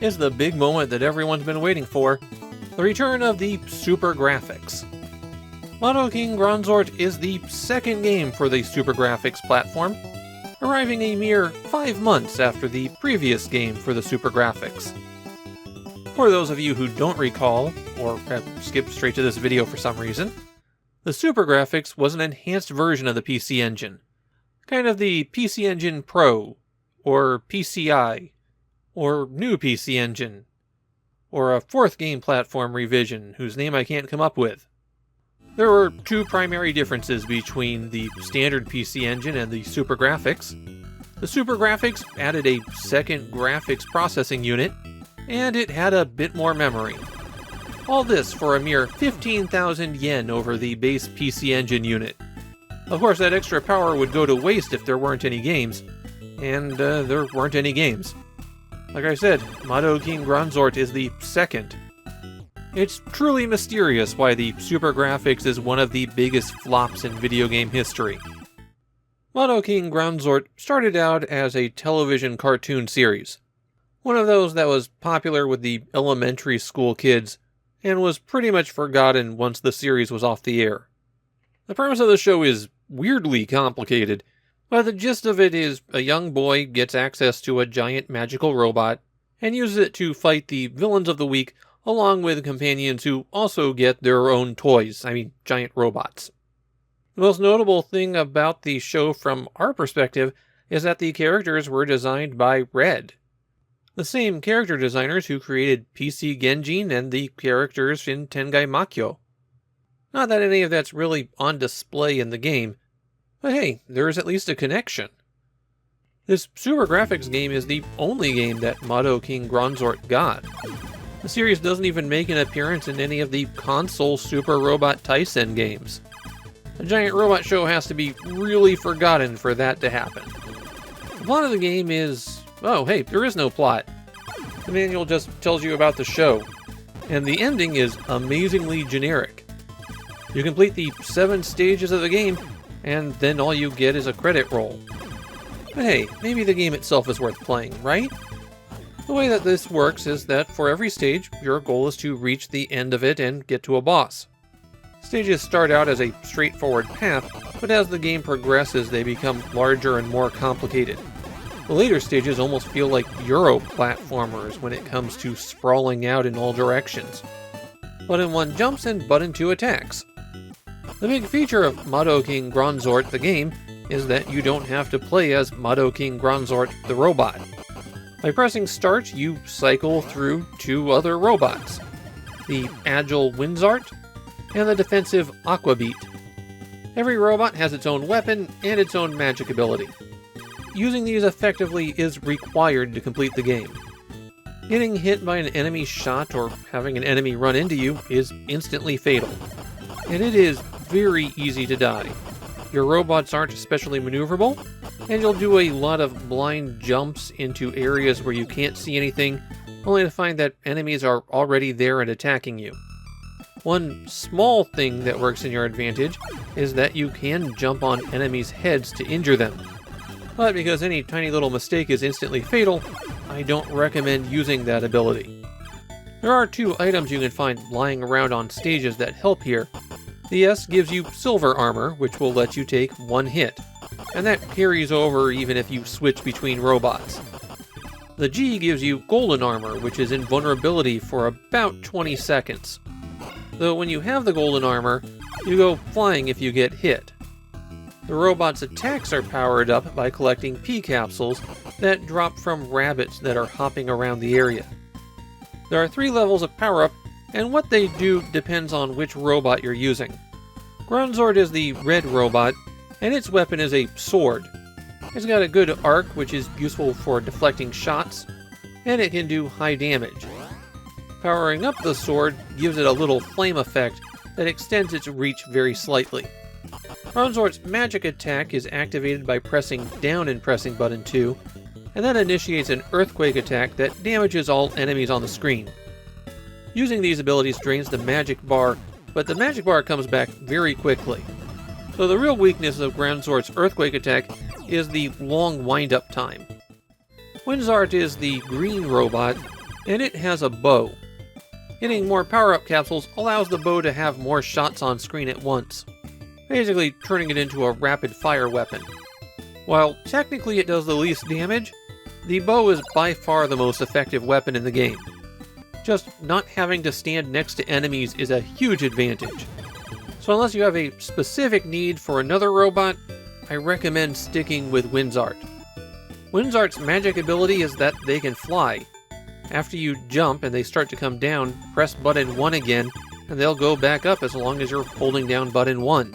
is the big moment that everyone's been waiting for, the return of the SuperGrafx. Madou Granzort is the second game for the SuperGrafx platform, arriving a mere 5 months after the previous game for the SuperGrafx. For those of you who don't recall, or have skipped straight to this video for some reason, the SuperGrafx was an enhanced version of the PC Engine. Kind of the PC Engine Pro, or PCI, or New PC Engine, or a fourth game platform revision whose name I can't come up with. There were two primary differences between the standard PC Engine and the SuperGrafx. The SuperGrafx added a second graphics processing unit, and it had a bit more memory. All this for a mere 15,000 yen over the base PC Engine unit. Of course, that extra power would go to waste if there weren't any games, and there weren't any games. Like I said, Madou Granzort is the second. It's truly mysterious why the SuperGrafx is one of the biggest flops in video game history. Madou Granzort started out as a television cartoon series. One of those that was popular with the elementary school kids, and was pretty much forgotten once the series was off the air. The premise of the show is weirdly complicated, but the gist of it is a young boy gets access to a giant magical robot, and uses it to fight the villains of the week along with companions who also get their own toys, giant robots. The most notable thing about the show from our perspective is that the characters were designed by Red, the same character designers who created PC Genjin and the characters in Tengai Makyo. Not that any of that's really on display in the game, but hey, there is at least a connection. This SuperGrafx game is the only game that Madou Granzort got. The series doesn't even make an appearance in any of the console Super Robot Tyson games. A giant robot show has to be really forgotten for that to happen. The plot of the game is... oh, hey, there is no plot. The manual just tells you about the show. And the ending is amazingly generic. You complete the 7 stages of the game, and then all you get is a credit roll. But hey, maybe the game itself is worth playing, right? The way that this works is that for every stage, your goal is to reach the end of it and get to a boss. Stages start out as a straightforward path, but as the game progresses, they become larger and more complicated. The later stages almost feel like Euro platformers when it comes to sprawling out in all directions. Button 1 jumps and button 2 attacks. The big feature of Madou Granzort the game is that you don't have to play as Madou Granzort the robot. By pressing start, you cycle through 2 other robots, the agile Windzart and the defensive Aquabeat. Every robot has its own weapon and its own magic ability. Using these effectively is required to complete the game. Getting hit by an enemy shot or having an enemy run into you is instantly fatal, and it is very easy to die. Your robots aren't especially maneuverable, and you'll do a lot of blind jumps into areas where you can't see anything, only to find that enemies are already there and attacking you. One small thing that works in your advantage is that you can jump on enemies' heads to injure them. But because any tiny little mistake is instantly fatal, I don't recommend using that ability. There are 2 items you can find lying around on stages that help here. The S gives you silver armor, which will let you take 1 hit, and that carries over even if you switch between robots. The G gives you golden armor, which is invulnerability for about 20 seconds. Though when you have the golden armor, you go flying if you get hit. The robot's attacks are powered up by collecting P capsules that drop from rabbits that are hopping around the area. There are 3 levels of power-up, and what they do depends on which robot you're using. Granzort is the red robot, and its weapon is a sword. It's got a good arc, which is useful for deflecting shots, and it can do high damage. Powering up the sword gives it a little flame effect that extends its reach very slightly. Granzort's magic attack is activated by pressing down and pressing button 2, and that initiates an earthquake attack that damages all enemies on the screen. Using these abilities drains the magic bar, but the magic bar comes back very quickly. So the real weakness of Granzort's earthquake attack is the long wind-up time. Windzart is the green robot, and it has a bow. Getting more power-up capsules allows the bow to have more shots on screen at once, basically turning it into a rapid-fire weapon. While technically it does the least damage, the bow is by far the most effective weapon in the game. Just not having to stand next to enemies is a huge advantage. So unless you have a specific need for another robot, I recommend sticking with Granzort. Granzort's magic ability is that they can fly. After you jump and they start to come down, press button 1 again, and they'll go back up as long as you're holding down button 1.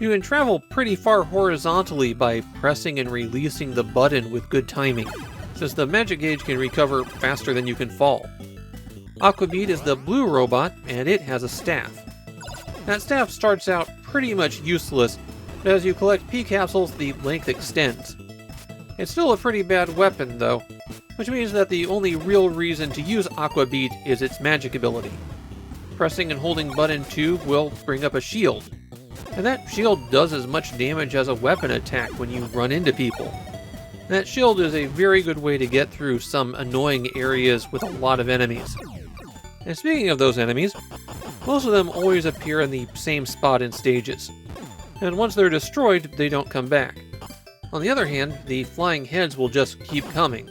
You can travel pretty far horizontally by pressing and releasing the button with good timing, since the magic gauge can recover faster than you can fall. Aquabeat is the blue robot, and it has a staff. That staff starts out pretty much useless, but as you collect P capsules, the length extends. It's still a pretty bad weapon, though, which means that the only real reason to use Aquabeat is its magic ability. Pressing and holding button 2 will bring up a shield, and that shield does as much damage as a weapon attack when you run into people. That shield is a very good way to get through some annoying areas with a lot of enemies. And speaking of those enemies, most of them always appear in the same spot in stages, and once they're destroyed, they don't come back. On the other hand, the flying heads will just keep coming.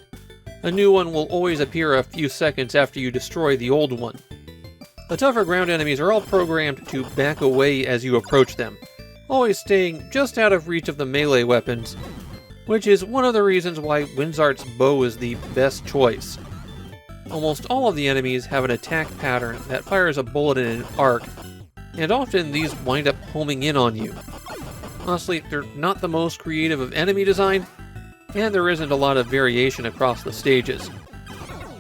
A new one will always appear a few seconds after you destroy the old one. The tougher ground enemies are all programmed to back away as you approach them, always staying just out of reach of the melee weapons, which is one of the reasons why Granzort's bow is the best choice. Almost all of the enemies have an attack pattern that fires a bullet in an arc, and often these wind up homing in on you. Honestly, they're not the most creative of enemy design, and there isn't a lot of variation across the stages.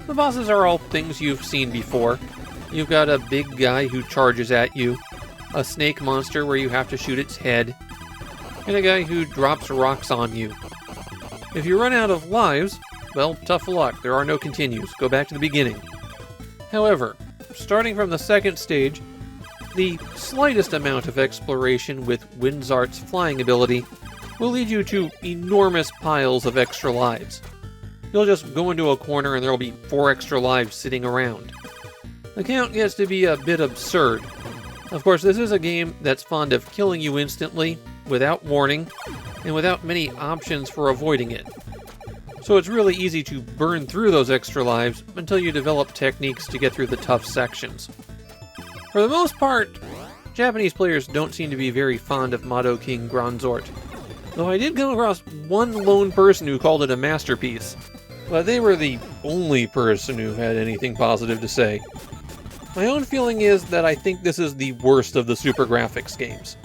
The bosses are all things you've seen before. You've got a big guy who charges at you, a snake monster where you have to shoot its head, and a guy who drops rocks on you. If you run out of lives, well, tough luck, there are no continues, go back to the beginning. However, starting from the second stage, the slightest amount of exploration with Granzort's flying ability will lead you to enormous piles of extra lives. You'll just go into a corner and there'll be 4 extra lives sitting around. The count gets to be a bit absurd. Of course, this is a game that's fond of killing you instantly, without warning, and without many options for avoiding it. So it's really easy to burn through those extra lives until you develop techniques to get through the tough sections. For the most part, Japanese players don't seem to be very fond of Madou Granzort, though I did come across one lone person who called it a masterpiece, but they were the only person who had anything positive to say. My own feeling is that I think this is the worst of the SuperGrafx games.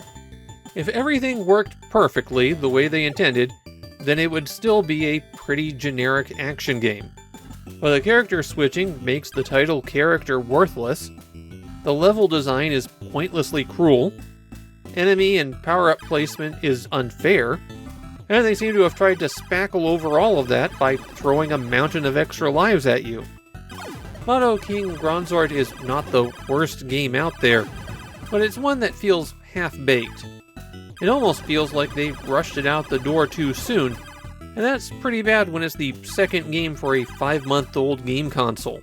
If everything worked perfectly the way they intended, then it would still be a pretty generic action game. But the character switching makes the title character worthless, the level design is pointlessly cruel, enemy and power-up placement is unfair, and they seem to have tried to spackle over all of that by throwing a mountain of extra lives at you. Madou Granzort is not the worst game out there, but it's one that feels half-baked. It almost feels like they rushed it out the door too soon, and that's pretty bad when it's the second game for a 5-month-old game console.